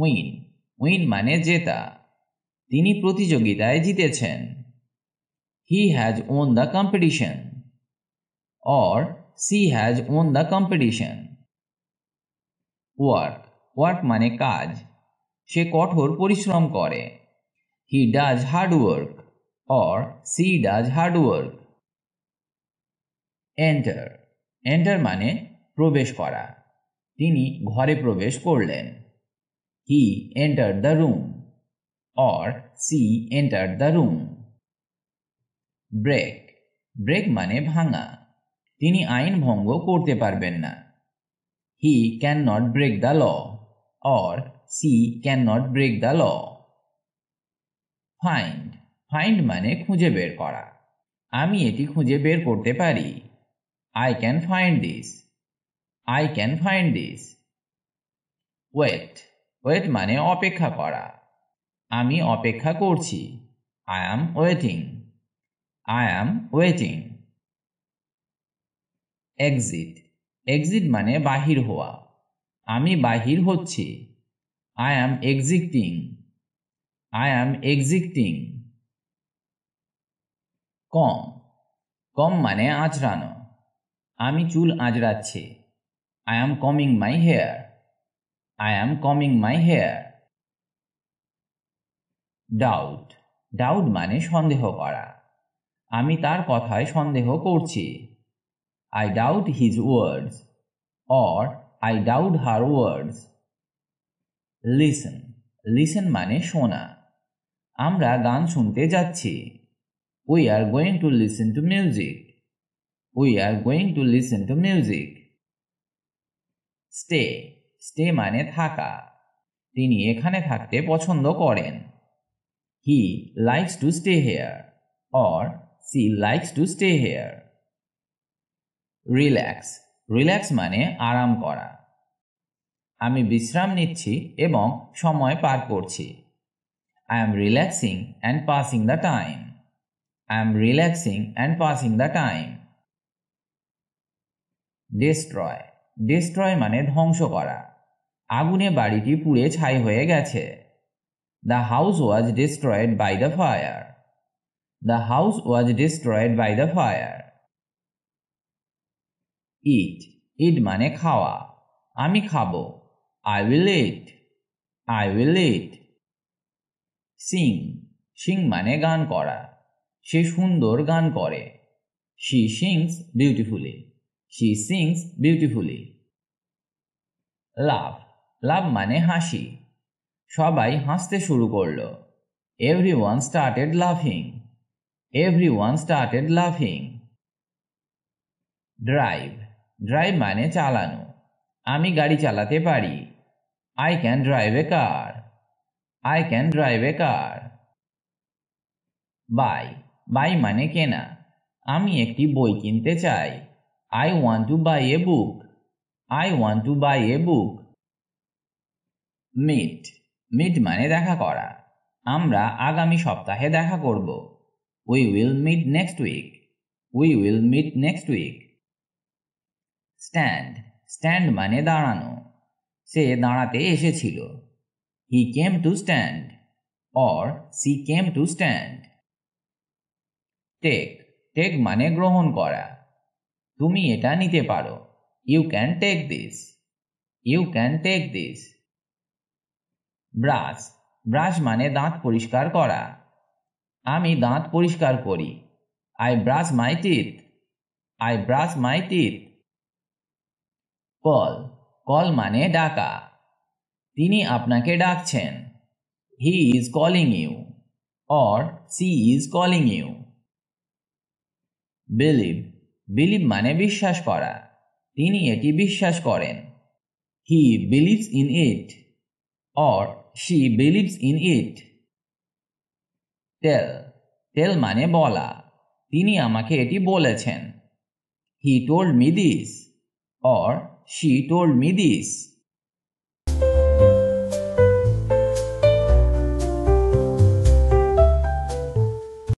Win win মানে জেতা। তিনি প্রতিযোগিতায় জিতেছেন। He has won the competition or she has won the competition. Work work মানে কাজ। সে কঠোর পরিশ্রম করে। He does hard work or she does hard work. Enter enter মানে প্রবেশ করা। তিনি ঘরে প্রবেশ করলেন। He entered the room or she entered the room. Break break মানে ভাঙা। তিনি আইন ভঙ্গ করতে পারবেন না। He can not break the law or she can not break the law. Find find মানে খুঁজে বের করা। আমি এটি খুঁজে বের করতে পারি। I can find this I can find this. Wait wait মানে অপেক্ষা করা। আমি অপেক্ষা করছি। I am waiting I am waiting. Exit exit মানে বাহির হওয়া। আমি বাহির হচ্ছি। I am exciting I am exciting. কম কম মানে আঁচড়ানো। আমি চুল আঁচড়াচ্ছি। I am coming my hair I am coming my hair. Doubt doubt মানে সন্দেহ করা। আমি তার কথায় সন্দেহ করছি। I doubt his words or I doubt her words. Listen listen মানে শোনা। আমরা গান শুনতে যাচ্ছি। We are going to listen to music We are going to listen to music. Stay stay মানে থাকা। তিনি এখানে থাকতে পছন্দ করেন। He likes to stay here or she likes to stay here. Relax relax মানে আরাম করা। আমি বিশ্রাম নিচ্ছি এবং সময় পার করছি। I am relaxing and passing the time I am relaxing and passing the time. Destroy destroy মানে ধ্বংস করা। আগুনে বাড়িটি পুড়ে ছাই হয়ে গেছে। The house was destroyed by the fire the house was destroyed by the fire. Eat eat মানে খাওয়া। আমি খাবো। I will eat I will eat. Sing sing মানে গান করা। সে সুন্দর গান করে। She sings beautifully she sings beautifully. লাভ লাভ মানে হাসি। সবাই হাসতে শুরু করলো। এভরিওয়ান স্টার্টেড লাফিং এভরিওয়ান স্টার্টেড লাফিং। ড্রাইভ ড্রাইভ মানে চালানো। আমি গাড়ি চালাতে পারি। I can drive A car I can drive A car. Bye bye মানে কেনা। আমি একটি বই কিনতে চাই। I want to by A book I want to by A book. Meet meet মানে দেখা করা। আমরা আগামী সপ্তাহে দেখা করব। We will meet next week we will meet next week. Stand stand মানে দাঁড়ানো। সে দাঁড়াতে এসেছিল। He came to stand or she came to stand. Take take মানে গ্রহণ করা। তুমি এটা নিতে পারো। You can take this you can take this. Brush brush মানে দাঁত পরিষ্কার করা। আমি দাঁত পরিষ্কার করি। I brush my teeth I brush my teeth. Call call মানে ডাকা। তিনি আপনাকে ডাকছেন। He is calling you or she is calling you. Believe believe মানে বিশ্বাস করা। তিনি এটি বিশ্বাস করেন। He believes in it or she believes in it. Tell tell মানে বলা। তিনি আমাকে এটি বলেছেন। He told me this or she told me this.